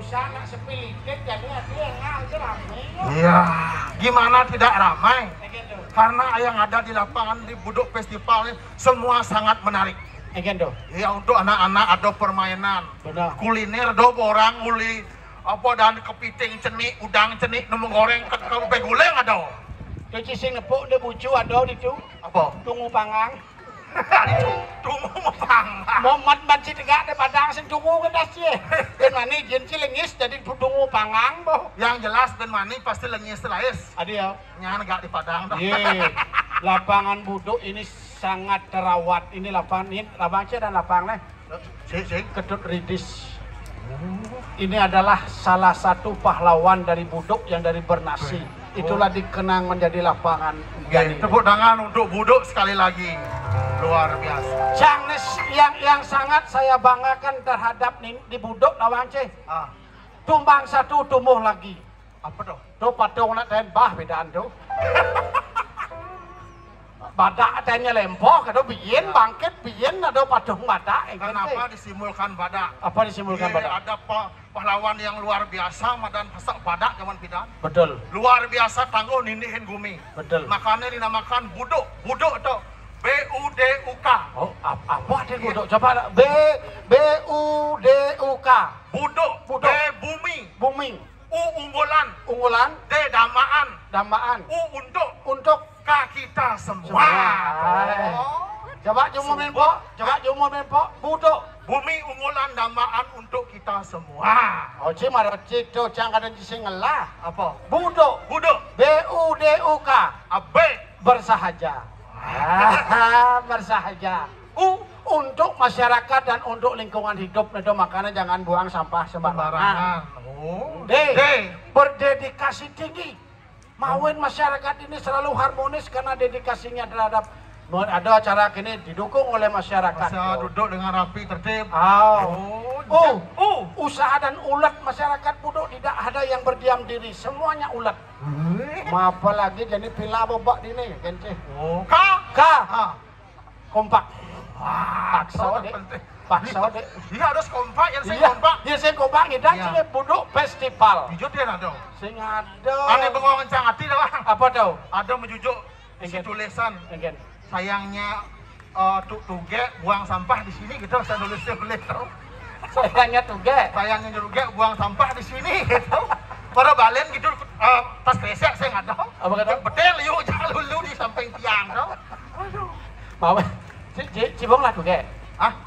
usaha nak sepilitit jadi dia aja ramai. Iya, gimana tidak ramai? Karena yang ada di lapangan di Buduk Festival ini semua sangat menarik. Ya untuk anak-anak ada permainan, benar. Kuliner do orang muli apa dan kepiting cenik, udang cenik, nemu goreng ke guleng ada. Cuci sing nepuk de bucu ada itu. Apa? Tunggu pangang. Tunggu pangang. Mau mat si tegak de padang sing tunggu ke das ye. Ben mani jin ci lengis jadi tunggu pangang boh. Yang jelas ben mani pasti lengis laes. Adi ya. Nyan gak di padang. Ye. Lapangan Buduk ini sangat terawat. Ini lapangan C dan lapangan Kedut Ridis. Ini adalah salah satu pahlawan dari Buduk yang dari Bernasi. Itulah dikenang menjadi lapangan. Tepuk tangan untuk Buduk sekali lagi. Luar biasa. Yang sangat saya banggakan terhadap di Buduk lapangan C. Tumbang satu tumbuh lagi. Apa tuh? Tuh patung nak tembah bedaan tuh. Badak tanya lempoh, kado biyen bangkit biyen ada patung badak. Kenapa disimulkan badak? Apa disimulkan badak? Ada pahlawan yang luar biasa madan pasak badak zaman pidan. Betul. Luar biasa tangguh nindihin gumi. Betul. Makanya dinamakan Buduk. Buduk tuh B-U-D-U-K. Oh, apa ada Buduk? Coba B-U-D-U-K. Buduk. B bumi. Bumi. U unggulan. Unggulan. D damaan. Damaan. U untuk. Untuk. K kita semua. Coba cuma menpok. Buduk. Bumi unggulan damaan untuk kita semua. Oh, cuma itu jangan ada sing ngelah. Apa? Buduk. Buduk. B-U-D-U-K. B. Bersahaja. Bersahaja. Untuk masyarakat dan untuk lingkungan hidup. Itu makanya jangan buang sampah sembarangan. D. Berdedikasi tinggi. Mauin masyarakat ini selalu harmonis karena dedikasinya terhadap ada acara kini didukung oleh masyarakat. Masa duduk dengan rapi tertib. Usaha dan ulet masyarakat Buduk tidak ada yang berdiam diri, semuanya ulet. Apalagi jadi pila bobak ini, kence. K. Kompak. Paksa dek. Iya harus kompak, yang sing kompak. Iya sing kompak kita sini Buduk Festival. Jujur dia ada. Sing ada. Aneh bengong kencang hati dah. Apa tau? Ada menjujuk isi tulisan. Sayangnya tuge buang sampah di sini gitu. Saya nulis tau. Sayangnya tuge buang sampah di sini gitu. Para balen gitu tas kresek saya nggak tahu. Apa kata? Betul yuk jangan lulu di samping tiang tau. Mau cibong lah tuge.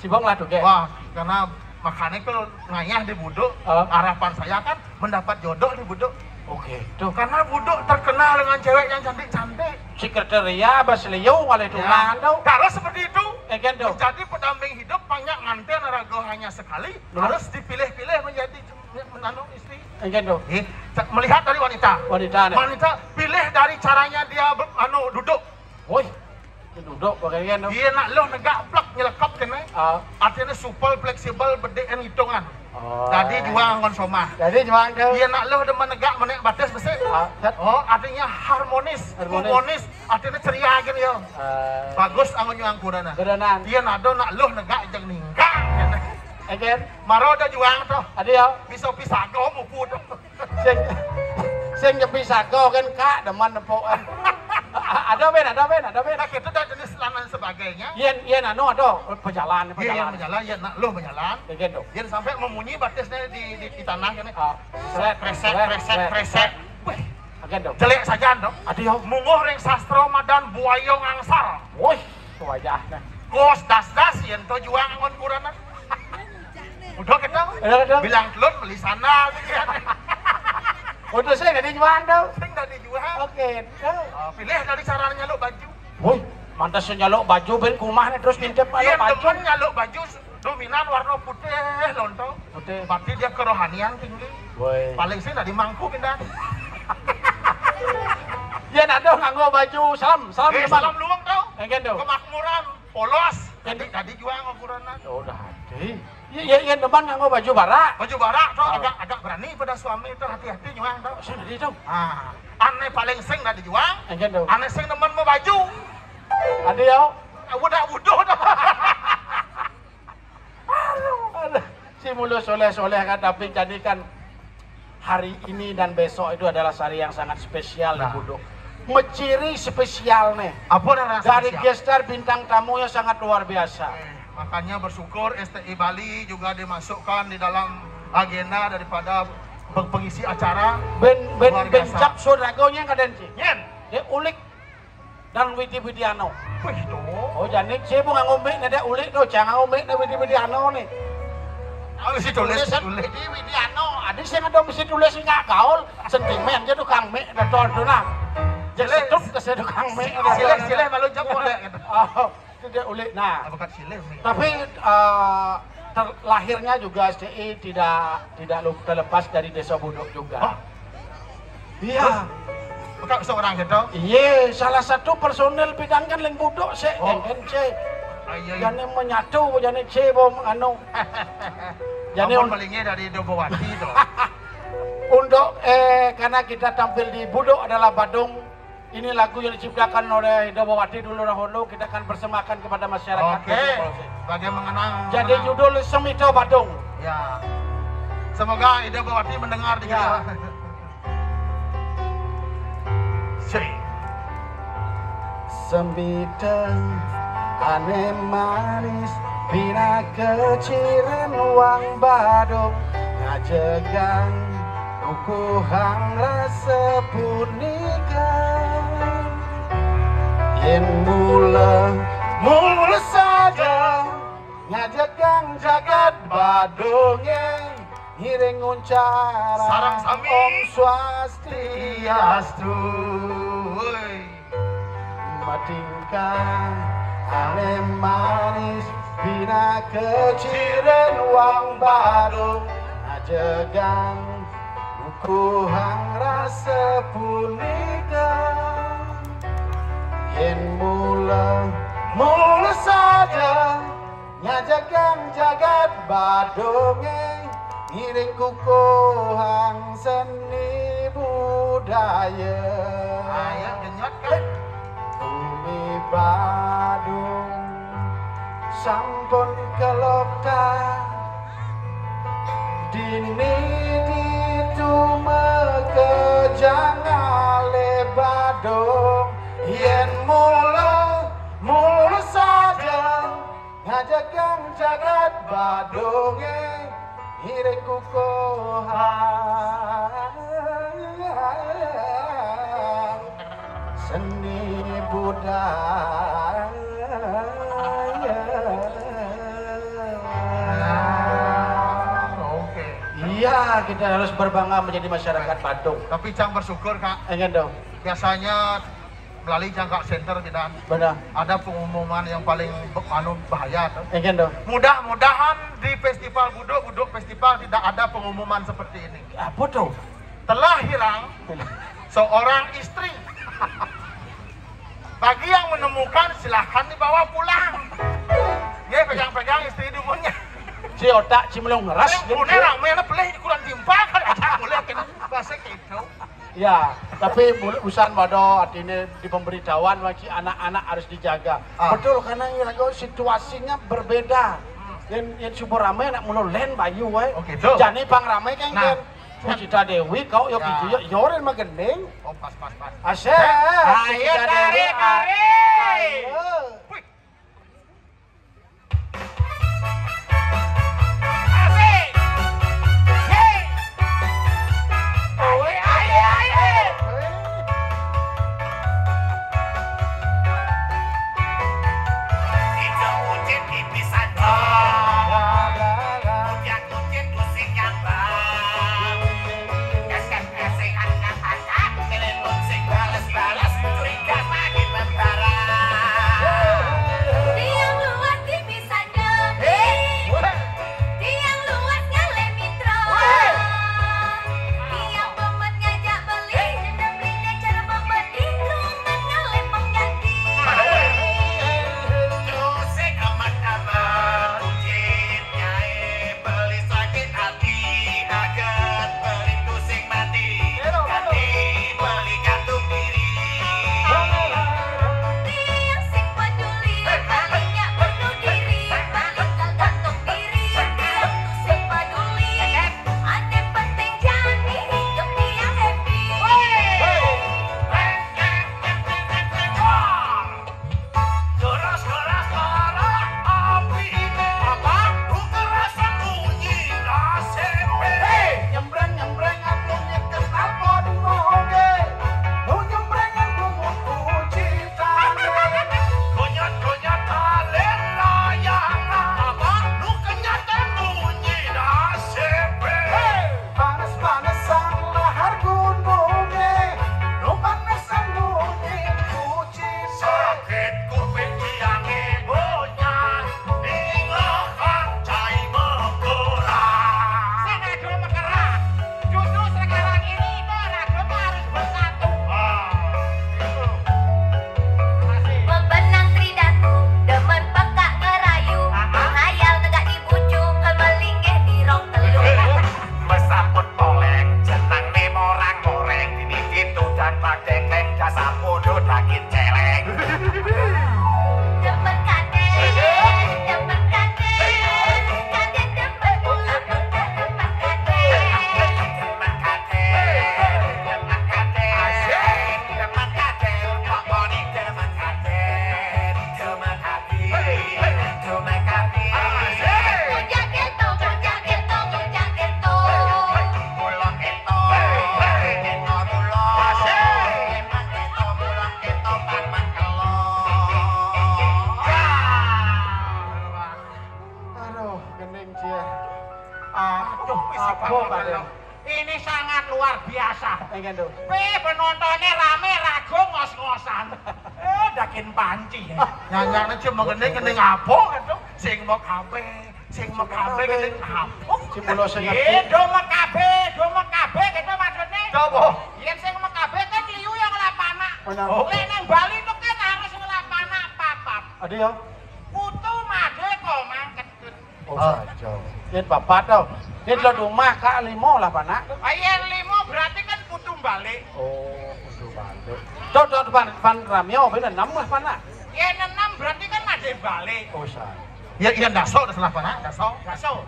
Cibong lah tuge. Wah, karena makanya kalau ngayah di Buduk, harapan saya kan mendapat jodoh di Buduk. Oke, tuh karena Buduk terkenal dengan cewek yang cantik-cantik. Sekretariat Basliu oleh tunangan tau. Kalau seperti itu, tuh. menjadi pendamping hidup banyak nganten rago hanya sekali, harus dipilih-pilih menjadi istri. Tuh. Melihat dari wanita. Wanita pilih dari caranya dia duduk. Woi. Duduk bagian dia nak lo negak plak nyelekap kena artinya supel fleksibel bedaan hitungan jadi juang konsoma dia nak lo demen negak menek batas besi artinya harmonis artinya ceria gini yo bagus angon juang kurana dia nak lo negak jeng ningka maro ada juang tuh bisa pisago mupu tuh sing nyepi sago kan kak demen nempokan. Ada ben. Nah, kita dah jenis lanan sebagainya. Yen ada pejalan. Iya, yen nak lo berjalan. Begitu. Yen sampai memunyi batasnya di tanah kan. Kresek. Wih, begitu. Jelek saja dong. Aduh, munguh ring sastro madan buayong angsar. Wih, wajahnya. Kos das yen to juang angon kurana. Udah kita. Bilang telur beli sana kan. Udah saya nggak dijual dong. Saya nggak dijual. Oke. Pilih dari cara nyaluk baju. Woi, mantas nyaluk baju ben kumah nih terus ngintip baju. Demen nyaluk baju dominan warna putih lontong. Putih. Berarti dia kerohanian tinggi. Woi. Paling sih nggak dimangku kita. Dia nado nganggo baju salam luang tau. Enggak dong. Kemakmuran, polos. Tadi jual ngangguran. Oh, udah hati. Iya depan nganggo baju barak. Baju barak tuh agak berani pada suami itu hati-hati nyuang tuh. Sini dong. Aneh paling sing dah dijuang. Enggak dong. Aneh sing demen mau baju. Ada ya. Udah wuduh dah. Si mulu soleh kan tapi jadikan hari ini dan besok itu adalah hari yang sangat spesial di Budok. Menciri spesial nih. Apa yang dari gestar bintang tamunya sangat luar biasa. Makanya bersyukur STI Bali juga dimasukkan di dalam agenda daripada pengisi acara. Bencap sodagonya kaden sih. Dia ulik dan Widi Widiano. Oh jadi saya bukan ngombe ada ulik tuh, jangan ngombe ada Widi Widiano nih. Mesti tulis Widi Widiano, ada sih ada mesti tulis nggak gaul, sentimen jadi tukang me, ada tontonan. Jadi setup ke tukang me. Sileh malu jawab boleh. Oh, itu ulik. Nah, tapi lahirnya juga STI tidak terlepas dari Desa Budok juga. Iya. Bukan seorang gitu? Iya, salah satu personel bidang kan Leng Budok sih, NC. Jangan menyatu, jangan C bom anu. Jangan melingnya dari Dobowati tuh. Untuk karena kita tampil di Budok adalah Badung. Ini lagu yang diciptakan oleh Dobowati dulu dahulu, kita akan persembahkan kepada masyarakat. Oke. Bagi mengenang. Jadi judul Semito Badung. Ya. Semoga Dobowati mendengar di ya. Sembita ane manis pina keciren wang badung ngajegang ukuhang rasa punika yen mula saja ngajegang jagat badungnya ngiring uncara sarang sami Om Swastiastu matingkah ane manis bina keciren wang badung ajegang ukuhang rasa punika yen mula saja ngajagang jagat badunge ngiring kukuhang seni budaya ayah genyot kan bumi Badung sampun keloka dini ditumekejang ale Badung yen mula saja ngajagang jagat badunge iring kukuhang seni budaya. Iya, kita harus berbangga menjadi masyarakat Badung. Tapi Cang bersyukur Kak. Enggak dong. Biasanya melalui Jangkak Center tidak ada pengumuman yang paling bahaya. Enggak dong. Mudah-mudahan di Festival Budok Festival tidak ada pengumuman seperti ini. Apa tuh? Telah hilang seorang istri. Bagi yang menemukan silahkan dibawa pulang. Ya pegang-pegang istri dumunnya. Si otak cimlong ngeras. Punya ramai pelih kurang timpa kan aja boleh kan bahasa gitu. Ya, tapi urusan pada artinya di pemberitahuan bagi anak-anak harus dijaga. Betul karena situasinya berbeda. Yang super ramai anak mulu len bayu we. Oh gitu. Jani pang ramai kan kan. Cita Dewi kau yo kitu yo yoren mah gendeng. Oh pas. Asih. Ayo tarik. Ini sangat luar biasa. Pengen tuh. Penontonnya rame rago ngos-ngosan. Dakin panci. Nyanyiannya cuma gede-gede ngapok itu. Sing mau kabe gede ngapok. Si mulo sing ngerti. Do mau kabe gitu maksudnya. Coba. Yang sing mau kabe kan liu yang ngelapana. Lek nang Bali itu kan harus ngelapana papat. Ada ya? Kutu made kok mangketut. Oh saja. Yen papat tau. Yen lo rumah Kak Limo lah panak. Ayen limo berarti kan kutu balik. Oh, kudu balik. Tuh pan ramyo bener 6 lah panak. Yen 6 berarti kan made balik. Oh saja. Ya iya daso dah salah panak, daso.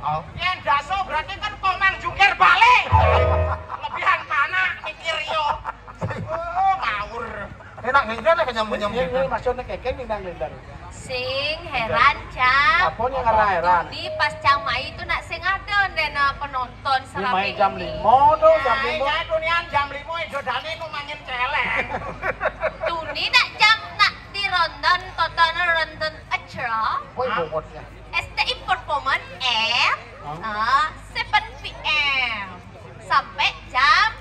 Oh. Yen daso berarti kan kok mang jungkir balik. Lebihan panak mikir yo. Oh, ngawur. Enak ngene nek nyambung-nyambung. Ini maksudnya kekeng nindang-nindang. Sing heran cang. Apa yang heran? Di pas cang mai itu nak sing ada dena penonton Ini selama main jam 5 tuh, jam 5. Ya dunian jam 5 jodane ku mangin celeng. Tuni nak jam nak di London totona London acara. Woi bobotnya. STI Performance M 7 PM sampai jam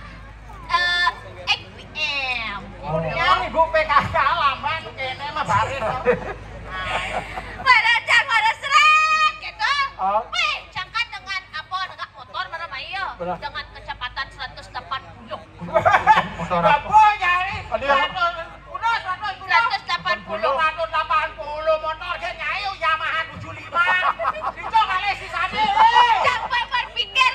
8 PM. Yang ibu PKK lamban kene mah baris. Pada seret gitu. Oh. Wih, cangkan dengan apa? Dengan motor mana Mayo? Benar. Dengan kecepatan 180. Motor apa nyari? Ada yang 180 motor ge nyayu Yamaha 75. Itu kali sisane. Sampai berpikir,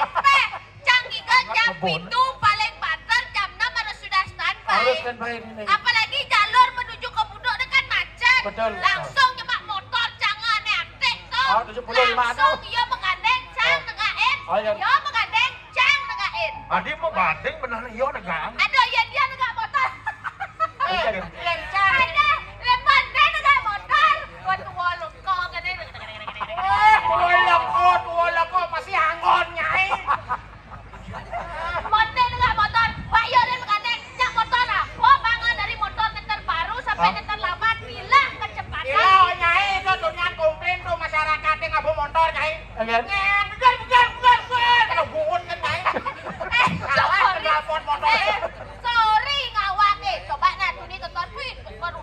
canggih kan jam itu paling banter jam 6 harus sudah standby. harus standby ini. Apalagi jalur menuju ke Budok dekat macet. Betul. Langsung nyemak motor jangan netek tuh. Oh, 75 langsung dia menggandeng cang negain. Oh, iya. Dia menggandeng cang negain. Adi mau banding benar yo negang. Ada ya dia negak motor. Lencang. Ada leman dia negak motor. Waktu walu kau gede. Tua loko pasti anggon nyai. Motor negak motor. Pak yo dia menggandeng cang motor apa? Bangun dari motor neter baru sampai neter lambat bila kecepatan. Iya nyai itu dunia komplain tuh masyarakat yang ngabu motor nyai. Again. Bukan. Kalau buun kan nyai. Salah telepon motornya. Sorry ngawak coba nah tuni tonton wih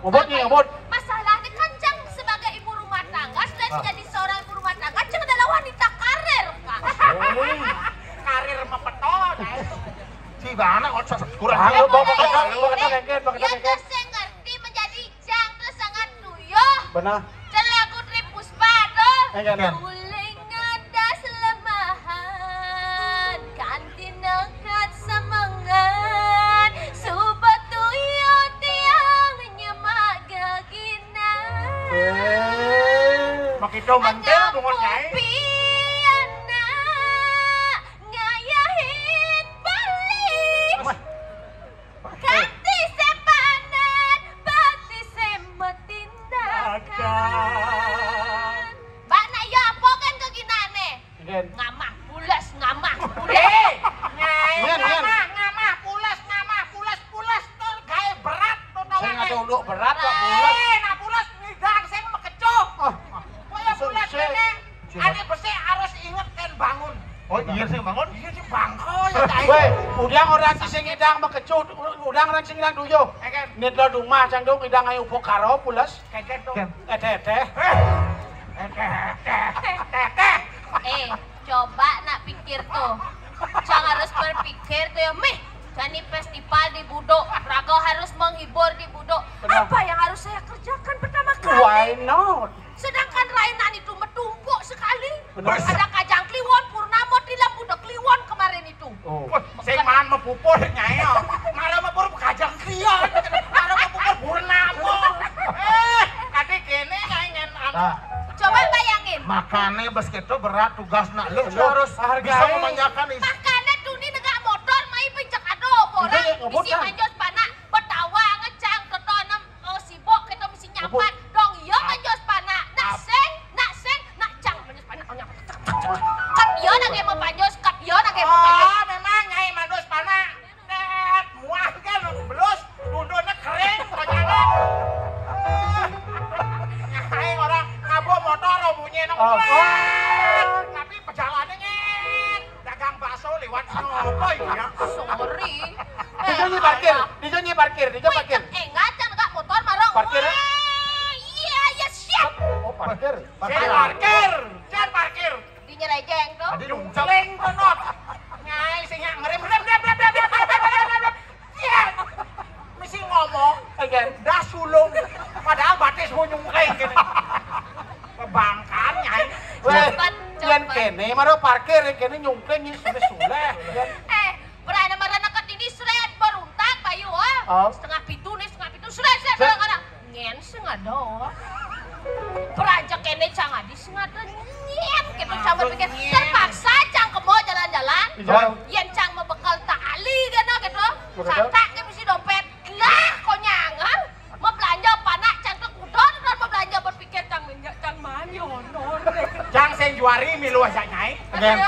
Ngebut nih, ngebut. masalahnya kan cang sebagai ibu rumah tangga sudah jadi seorang ibu rumah tangga cang adalah wanita karir kak. Karir mepeto nyai. Si bana kok kurang. Halo, bawa Yang terus saya ngerti menjadi cang terus sangat tuyuh. Benar. Dan lagu Tri Puspa tuh. Enggak. Uling ngadas lemahan kanti nekat semangat sobat tuyo tiang nyemak gaginan Makito mantel bungon nyai. piana ngayahin balik kanti sepanan bati semetindakan Mbak nak ya apa kan keginane Again. ngamah pulas Nyai. Nyen. Ngamah pulas tuh gawe berat tuh Saya nggak tawane. tahu berat lah bulat. Nah pulas ngidang saya mau kecup. Ah, Kaya pulas Sih. ini. Ane besi harus inget kan bangun. Oh iya sih bangun. Iya sih bangko ya cai. weh, udang orang sing ngidang mekecut, udang orang sing ngidang duyo. Eken. Nit lo rumah cang dong ngidang ayo upo karo pulas. Keket tuh. Teh. coba nak pikir tuh Cang harus berpikir tuh ya meh jadi festival di Budok Rago harus menghibur di Budok Benar. apa yang harus saya kerjakan pertama kali Why not? sedangkan Rainan itu metumpuk sekali Benar. ada Kajang Kliwon Purnamo Tilam Budok Kliwon kemarin itu Oh. Saya man mepupur nyai. Malah mepupur kajang krian. Malah mepupur purnamo. Kade kene nyai ngen Nah, coba bayangin makanya basket itu berat tugas nak lu Betul. harus Hargai. bisa memanjakan istri. makanya Duni negak motor mai pencak ado orang Itu ya, ngebut misi kan? manjos panak betawa ngecang totonem sibok kita misi Ngebut. nyapat dong iya manjos panak nak seng nak cang manjos panak kap iya nak mau panjos kap iya nak mau panjos Oh, memang nyai mandus pana. Net muah kan belus tundone kering konyana. Nyai orang ngabo motor bunyi nang. Oh. Tapi perjalanannya ngen dagang bakso lewat ngopo ya. Sorry. Dijo parkir. Enggak, jangan enggak motor marong. Parkir. Iya, ya siap. Oh, parkir. Jangan parkir. Di nyerejeng tuh. Tadi nuncap. Leng konot. Nyai sing ngerem. Iya. Mesti ngomong, dah sulung. Padahal batis nyungkling gini. Kebangkan nyai. Cepat. Kene maro parkir kene nyungkling ini sule-sule. Berani marana ke tini seret beruntak bayu setengah pitu seret kadang-kadang ngen sing ada. Peraja kene cang adi sing ada nyet gitu cang berpikir terpaksa cang kemo jalan-jalan. Yen cang membekal tali gitu. Santak ke mesti dompet. Lah konyang mau belanja panak cang ke kudon dan mau belanja berpikir cang minyak cang manyon. Jang sing juari milu aja nyai.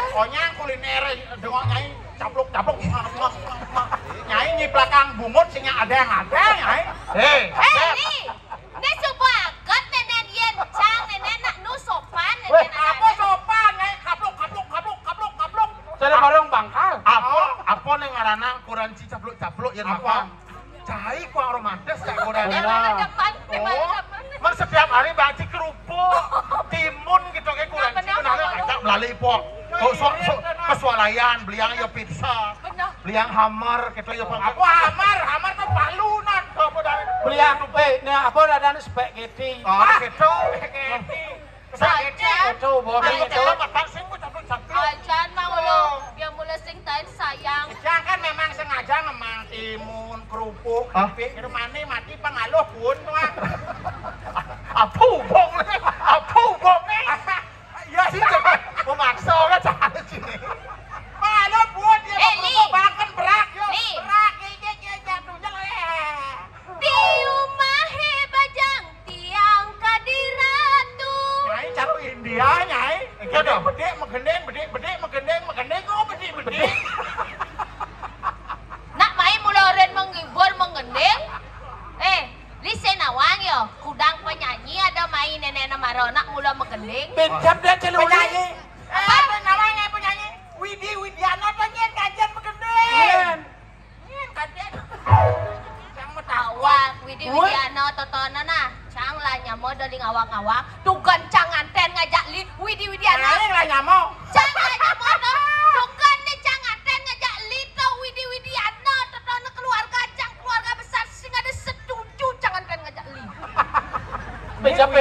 Konyang kuliner dengok nyai capluk. Nyai nyiplakang bungut sing ada nyai. Ini sebuah agak nenek yen cang nenek nak nu sopan Weh, apa sopan nyai kapluk. Saya bareng bangkal. Apa ning ngaranna kuranci capluk yen apa? Cai ku romantis cak godane. depan. Man setiap hari baci kerupuk, timun gitu kayak kuranci benar ngajak melalui pok. Kesualayan beliang ya pizza. Beliang hammer gitu ya Apa hamar tuh palunan. Beliang apa dadane spaghetti. Gitu. Itu boleh itu. Makan sing ku capluk. Ajan mau lo, dia mulai sing tain sayang. Jang kan memang sengaja memang timun kerupuk. Tapi mana mati pengaluh pun tuan. Apa bong nih? Ya sih memaksa kan cari sini. Malu buat dia Li. bahkan berak yo. Li. Berak jatuhnya Di rumah bajang tiang kadiratu. Nyai caro India nyai. Gitu. Bede megendeng kok bede. Nak main muloren menghibur mengendeng. Listen awang yo, kudang penyanyi ada main nenek namaro nak mula mengendeng. Bejap dia penyanyi. Apa namanya penyanyi? Widiano tuh nyen kajian megendeng. Nyen kajian. Yang mau tahu. awak Widi Widiano totono nah cang lah nyamo dari ngawak-ngawak tugan cang anten ngajak li Widi Widiano lah nyamo. cang lah nyamo no tugan deh cang anten ngajak li to Widi Widiano totono keluarga cang keluarga besar sing ada setuju cang anten ngajak li Bejap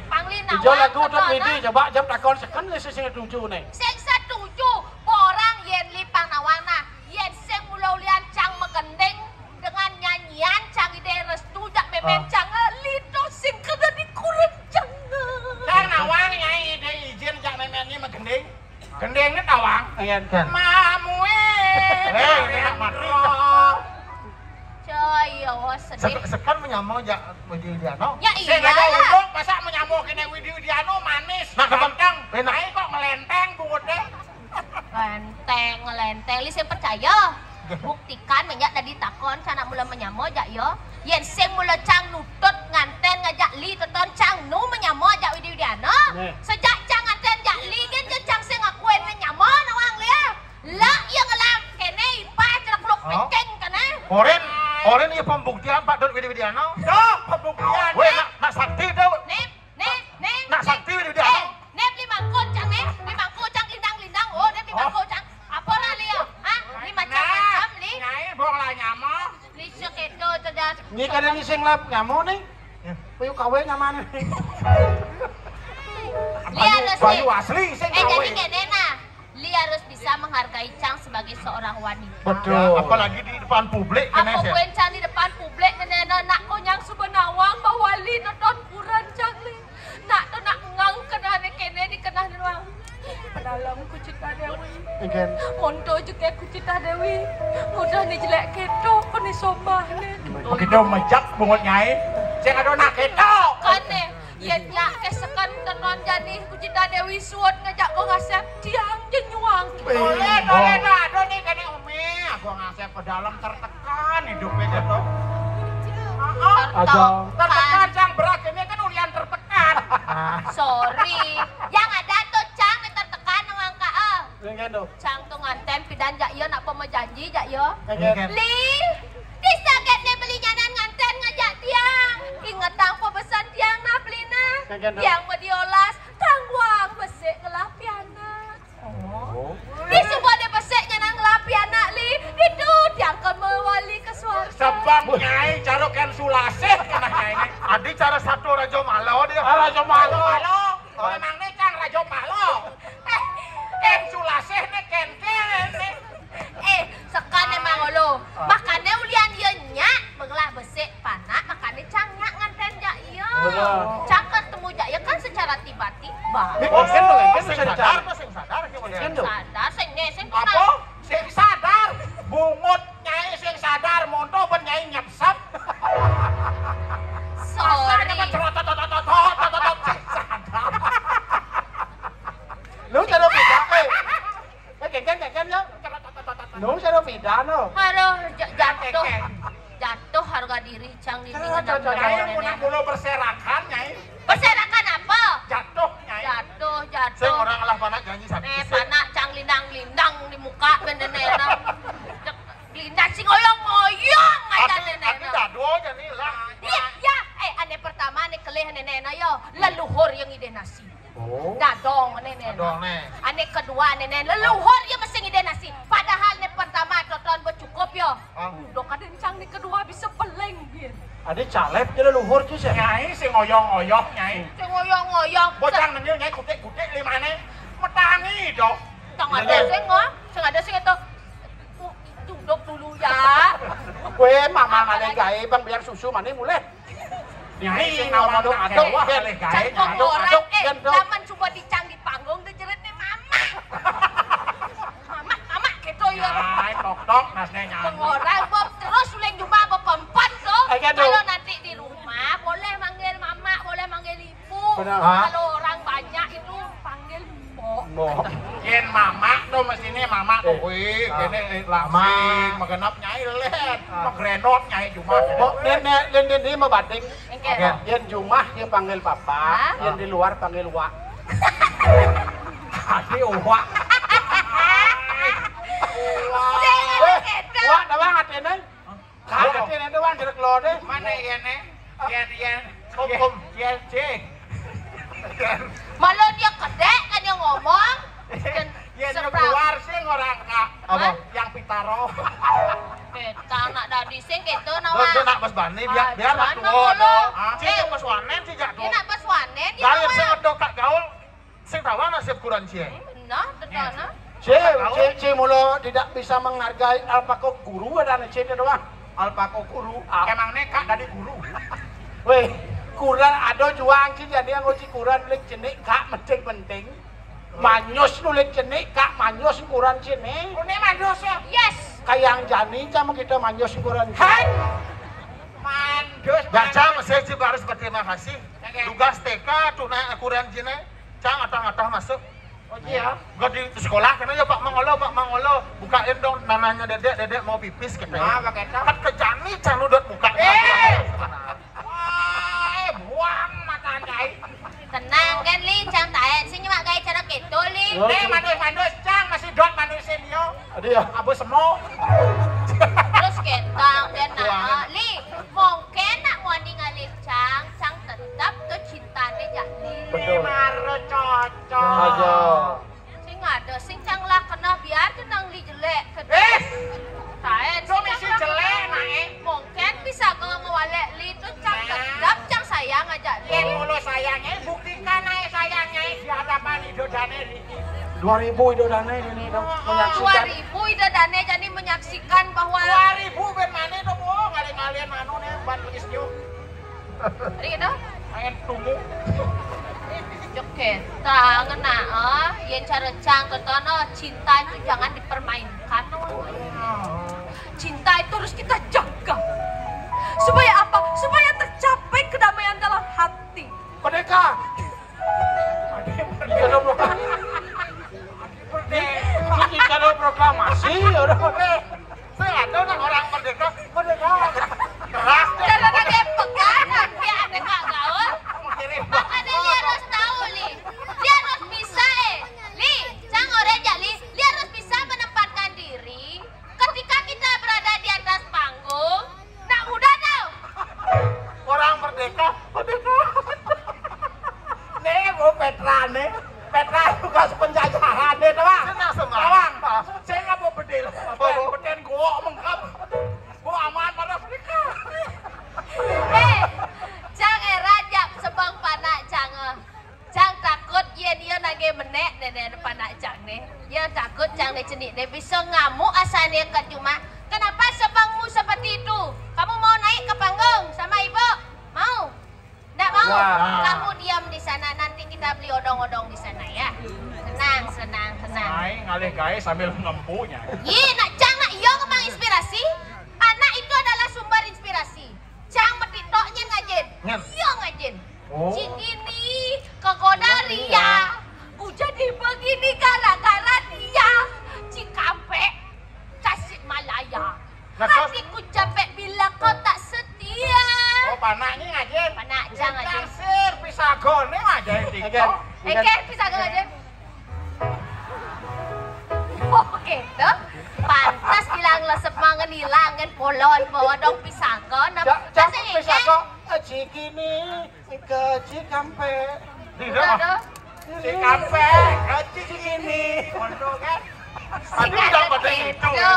pangli Ijo nawak lagu untuk Widi coba jam takon seken sing setuju nih. sing setuju borang yen li pang nawang nah yen sing mulau lian cang megendeng dengan nyanyian cang ide restu jak memen cang lito sing kada dikurang cang Cang nawang nyai ide izin jak memennya megendeng. Gendengnya tawang. Ayan kan. Mamue. Enak mati. coy ya sedih Sekan menyamau jak Widi Widiano. ya Sing ada iyalah unduk masa menyamuk kene Widi Widiano manis. Nah, ganteng. enak. Nyai kok ngelenteng bungutnya. ngelenteng li sing percaya buktikan menyak tadi takon cana mula menyamo jak yo yen sing mula cang nutut nganten ngajak li teton cang nu menyamo jak Widi Widiano Nih. sejak cang nganten jak li gen je cang sing akuen menyamo nawang lia la yang ngelam kene ipa celak peluk peceng kana Oren ya pembuktian Pak Dut Widi Widiano. Tuh pembuktian. Weh nak sakti dah. nep Nak sakti Widi Widiano. nep limangkon cang limangkon cang lindang-lindang oh nep limangkon cang apa lah li yo ha li macam-macam li Nyai bong lah nyamo. li sekedo cedas Ni kada ni sing lap nyamo nih. Puyu kawe namanya. Li harus Bayu asli sing kawe. jadi gini nah Li harus bisa menghargai Cang sebagai seorang wanita Betul. Apalagi di depan publik aku kena sih. kuen Cang di depan publik nenek nak konyang sebenawang bahwa Li nonton kurang Cang Li nak tu nak ngang kena kene dikenah doang pedalam ku cita Dewi Again. mondo juga ku cita Dewi mudah ni jelek keto kon ni sobah ni Begitu mejak bungut nyai. Sing ada nak ketok. kan ni yen nyak kesekan tenon jani ku cita Dewi suot ngajak ko ngasep tiang jenyuang Boleh nak ada nih kene umi. Aku ngasih ke dalam tertekan hidupnya gitu. Tertekan Cang berat ini kan ulian tertekan. sorry yang ada tuh Cang yang tertekan dengan Kak Cang tuh nganten pidan jak yo nak pemajanji jak yo. Ngen. Li, disaget ne beli nyanan nganten ngajak tiang. Ingat tang pesan tiang na belina. Tiang mediolas, tang buang besek ngelapiana. Oh. Di semua de besek nyanan ngelapiana li. Itu tiang kemewali ke suara. Sebab nyai carokan sulasih kana nyai. Adi cara satu Rajo Malo dia. Rajo Malo. Memang nih Kang Rajo Malo. Sulasih nih ken-ken. Sekane mangolo. Makane ulian ieu nya beungelah besek panak makane cang nya nganten jak ieu. Cang ketemu jak ieu kan secara tiba-tiba. Kan tuh, kan bisa Sadar dicari. tuh sing sadar ki model. Kan tuh. Sadar sing sing Apa? Sing sadar. Bungut nyai sing sadar monto ben nyai nyepsep. sorry. Lu cara beda, Ken ya. Lu cara beda no. Aduh, jatuh harga diri cang di Nyai punya bulu berserakan nyai. Berserakan apa? Jatuh nyai. Jatuh. Sing orang alah panak nyanyi satu. Panak cang lindang-lindang di muka bendenena. Lindang sing oyong-oyong aja nenena. Adi dado aja nih lah. Iya. Ane pertama ane kelih nenena yo, leluhur yang ide nasi. Oh. Dadong nenena. Dadong, nih. Ane kedua nenena leluhur yang mesti ide nasi. Padahal ne pertama toton bercukup yo. Udah kadang cang ni kedua bisa peleng gitu. Ade calep je luhur je sih. Nyai sing oyong-oyong nyai. Sing oyong-oyong. Bocang nenil nyai kutik-kutik limane. Metangi dok. Cang ada sing itu. Duduk dulu ya. Kue mama male gawe bang biar susu mana mulai. Nyai sing aduk wah kali gawe. Cang orang gendong. zaman coba dicang di panggung teh jeretnya mama. Mama gitu ya. Nyai tok-tok nasne nyai. Pengorang Bob terus uleng jumpa berempat tuh. Ayo, Kalau nanti di rumah boleh manggil mama, boleh manggil ibu. Benar. Kalau orang banyak itu panggil mbok. Yen mama tuh mestine mama kuwi kene langsing magenap nyai let. Magrenot nyai cuma. Kok nenek ini mau batik. Engke. Yen jumah dia panggil papa, yen di luar panggil wak. Adi uwak. Wak dawang atene. Kak atene dawang jerek lo deh. Mana yene? Yen hukum yen cing. Malah dia kedek kan dia ngomong. Yen keluar sing orang kak. Apa? Yang pitaro. Kita nak dadi sing gitu Dia nawa. nak bas bani biar nak Mana tuwa. lo? Cing bas wanen sih jak Dia nak baswanen dia. Gaya sing ngedok kak gaul. Sing tawa nasib kurang cie. Benar, benar. C mulo tidak bisa menghargai alpako guru ada C doang. Alpako guru. Emang kak dari guru. Weh, kurang ada juang sih jadi yang ngoci kurang lek jenik kak penting. Manyos nulik jenik kak manyos kurang sini. Ini mandos ya? Yes. Kayang jani sama kita manyos kurang. Hai. Mandos. Baca mesti harus berterima kasih. Tugas TK tunai kurang jine. Cang atah-atah masuk. Oh iya. Gak di sekolah kan aja Pak Mangolo bukain dong namanya dedek mau pipis gitu ya. Pakai kan kejani cang udut buka. Wah, buang mata nyai. Tenang kan Li, cang taek sih cuma gaya cara gitu Li. Mandus cang masih dot manusia yo. Adi ya. Abu semo. Terus ketang dan nak Li, mungkin nak mau ninggalin cang tetap tuh cinta deh jadi. Betul. Maro cocok. Aja. Sing ada sing cang lah kena biar tenang Li jelek. Taek Cuma si jelek naik. mungkin bisa ngewalek Li tuh cang tetap cang sayang aja Li. Yen mulo sayangnya buktikan aja sayangnya di hadapan idodane Riki. 2000 itu dana ini dong menyaksikan. 2000 ida dane jadi menyaksikan bahwa 2000 ben mana tuh bu ngalian anu nih ban legis new. Ari gitu. Main tunggu. Joket, ngena yang cara cang ketono cinta itu jangan dipermainkan. Cinta itu harus kita jaga. Supaya apa? Supaya tercapai kedamaian dalam hati. Merdeka. Kalau proklamasi orang Saya ada orang merdeka. keras. Cara dia pegang, dia ada kak gaul. Makanya dia harus tahu Li. Dia harus bisa Li, cang orang aja Li nih. Petra juga penjajahan deh, Tawang. Senang semua. Tawang, saya nggak mau bedil. Beden gua mengkap. Gua aman pada mereka. Cang raja sebang panak cang. Cang takut dia nage menek dan panak cang nih. Dia takut cang nih cenik dia bisa ngamuk asalnya ke cuma. Kenapa sebangmu seperti itu? Kamu mau naik ke panggung sama ibu? Mau? Nggak mau? Kamu diam di sana, nanti kita beli odong-odong di sana ya. Senang. Naik ngalih guys sambil ngempunya. Nak cang nak iya ngomong inspirasi. Anak itu adalah sumber inspirasi. Cang metitoknya ngajin. Iya ngajin. Cingini kegodaria. Ku jadi begini gara-gara dia. Cikampek Tasikmalaya. Hatiku capek bila kau tak setia. Oh, panak ini ngajin. Panak cang ngajin. Sir pisagon ini ngajin TikTok. Pisagon ngajin. Oh gitu. Pantas bilang lesep mangan hilangan polon bawa dong pisagon. Jangan pisagon. Cikini ke Cikampek. Cikampek ke Cikini. Mondok kan. Tadi udah pada itu.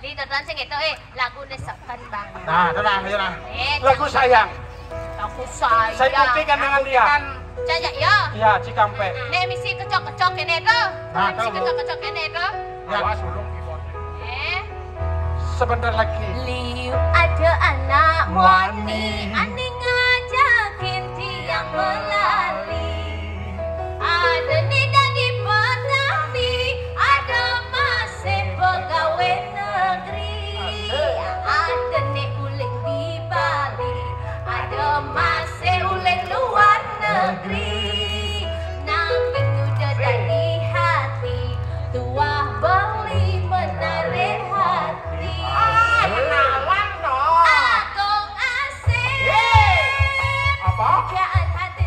Di tonton sing itu lagu desakan bang. Nah, tenang. Lagu sayang. Lagu sayang. Saya buktikan dengan dia. Caca ya. Iya, Cikampek. Nih misi kecok-kecok ini tuh. Misi kecok-kecok ini tuh. Awas ulung keyboardnya. Sebentar lagi. Liu ada anak wani, ani ngajakin tiang melali. Ada nida di petani, ada masih pegawai negeri. Ada nih uling di Bali, ada masih uling luar negeri. Nanging udah dari hati, tua beli menarik hati. Kenalan no. Agung asik. Apa? Kerjaan hati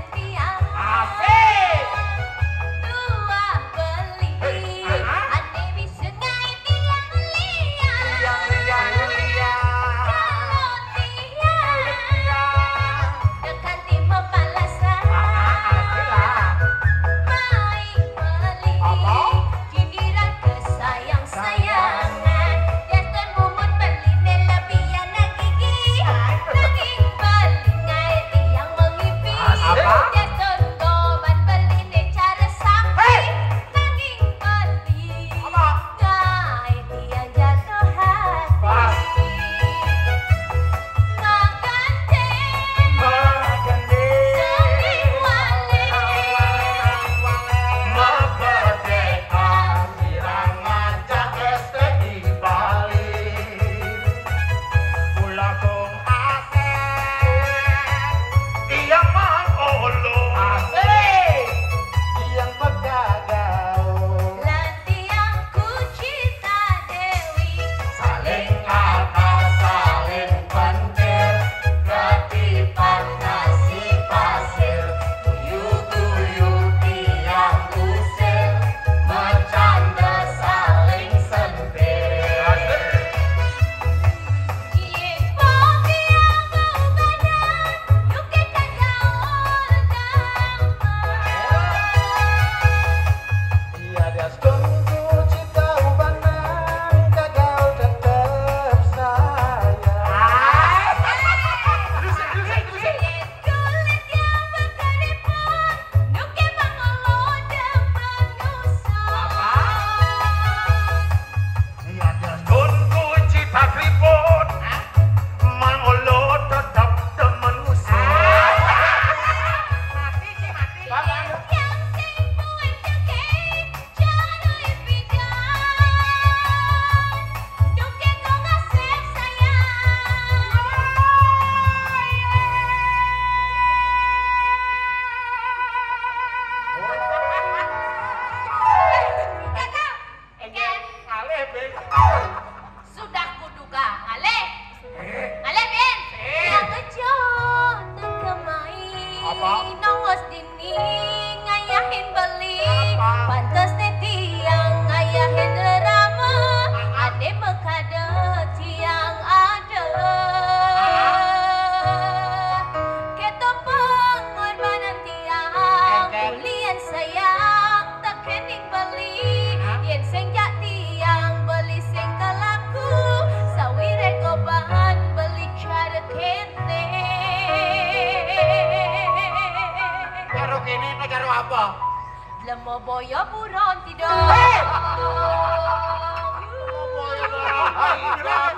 Lemo boyo buron tidur.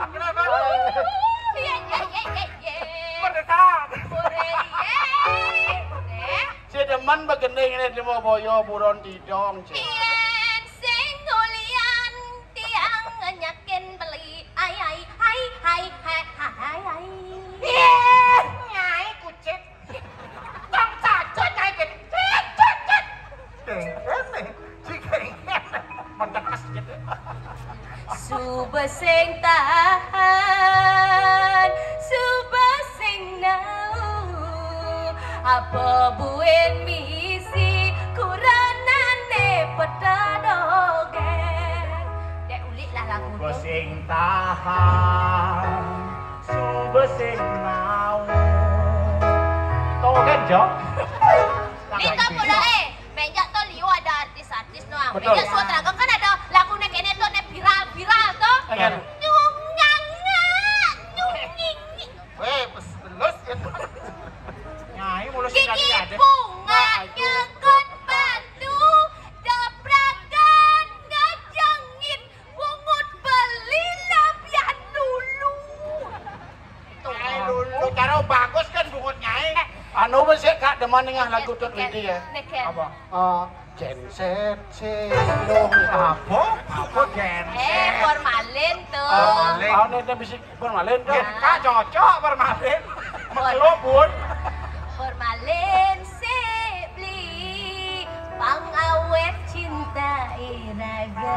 Kenapa? Mendekat. Si demen begending ini lemo boyo buron tidong. Yen sing tulian tiang nyakin beli. Ai. Nyai kucit. Tong cacut nyai kucit. Mendekas gitu. Subesing tahan, subesing nau. Apa buen misi kuranane pedadogen. Dek ulik lah lagu tu. Besing tahan, subesing mau. Togen jok. Lita pula menjak tu liu ada artis-artis no. Betul. Menjak suara kan ada lagu nek kene tu nek viral tu. Ayan. Weh, belus ya. Nyai mulus Gigi sekali ada. bunga nyekut batu dabrakan ngajangin bungut beli labian dulu. Nyai dulu karo bagus kan bungut nyai. Anu besek kak demen dengan lagu Tut Widi ya. Neker. Apa? Genset cilung Apa? Apa genset? Formalin tuh. Formalin. ini bisik formalin tuh. Kak cocok permalin. Melo bun. Formalin sebeli pangawet cinta iraga.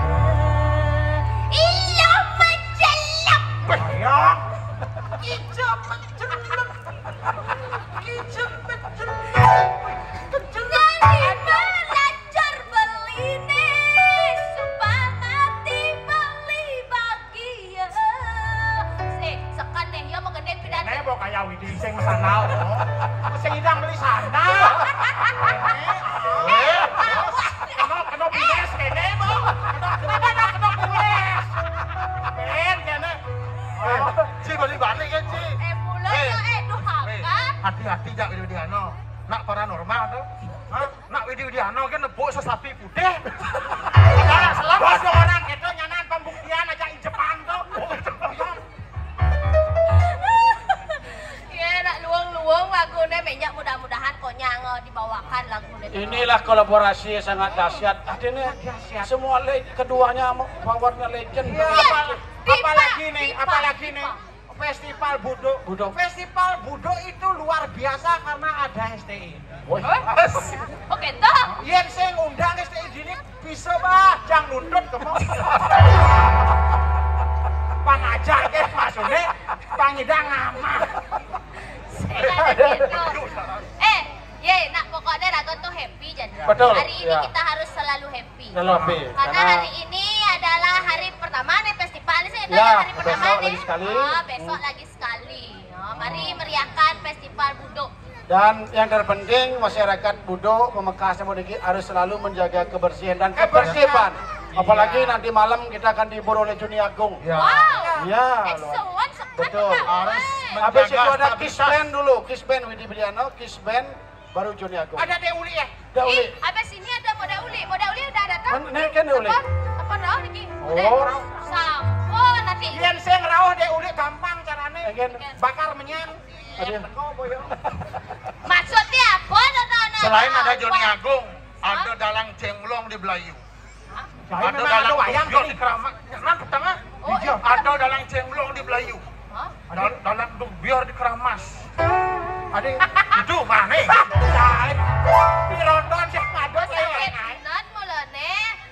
Iya menjelap. Bayang. Ijo menjelap. Ijo menjelap. Jadi belajar beli nih supaya mati beli bahagia. Sekan deh ya mau gede pidato. Nek mau kaya Widi sing sandal. Sing idang beli sandal. Kena bides kene mo. Kena bides. Ben kene. Ci beli balik kan Ci. Mulai ya duhaka. Hati-hati jak Widiano. Nak paranormal tuh. Hah? Nak Widiano kan nebuk sesapi putih. Jangan selamat dong orang itu nyanan pembuktian aja di Jepang tuh. Ya nak luang-luang lagunya banyak mudah-mudahan konyang dibawakan lagunya. Inilah kolaborasi yang sangat dahsyat. Artinya semua keduanya powernya legend. Apalagi nih Festival Budo. Festival Budo itu luar biasa karena ada STI. Oke toh. Yen sing ngundang STI gini bisa bah jang nuntut kemau. Pangajak ke maksudnya pangidang ngama. Ye, nak pokoknya Ragon tuh happy jadi. Betul, Hari ini ya. kita harus selalu happy. Selalu happy, Karena karena- hari ini adalah hari pertama nih festival ini saya Ya, hari pertama besok nih. lagi sekali. Besok lagi sekali. Mari meriahkan festival Budo. Dan yang terpenting masyarakat Budo Pamekasan Modiki harus selalu menjaga kebersihan dan ketertiban. Apalagi nanti malam kita akan dihibur oleh Juni Agung. Wow. Ya, Excellent sekali. betul. Harus Habis itu menjaga ada stabilitas. Kiss Band dulu, Kiss Band Widi Briano, Kiss Band baru Juni Agung. Ada Deuli ya? Ada Uli. Habis ini ada Moda Uli. Moda Uli udah datang. Ini kan Uli. Apa dah Niki? Oh. Sampo nanti. Yen sing rawuh Deuli gampang carane. Again. Bakar menyang. Aduh. Maksudnya apa? Selain ada Joni Agung, ada dalang cemlong di Belayu. Ada dalang wayang di Keramat. Nan pertama. Oh, iya. Ada dalang cemlong di Belayu. Hah? Dalang dumbiar di Keramas. Ada Itu mana? Pirondon sih ngadon saya. Kenan mulane.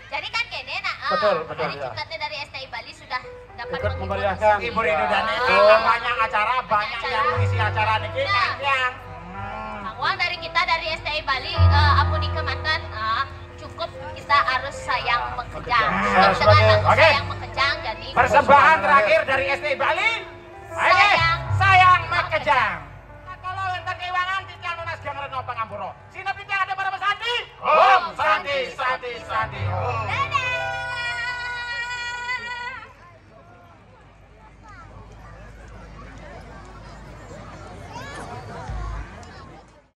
Jadi kan kene nak. Betul, Dari ya. cukatnya dari STI Bali sudah dapat Ikut menghibur memeriahkan. Ibu Rindu dan Ya. itu banyak acara, banyak yang mengisi acara niki Nah. yang Bang dari kita dari STI Bali, ampuni kemantan, cukup kita harus sayang mekejang. Mekejang. Cukup dengan lagu Oke. sayang mekejang, jadi persembahan terakhir dari STI Bali. Sayang. Sayang Makejang.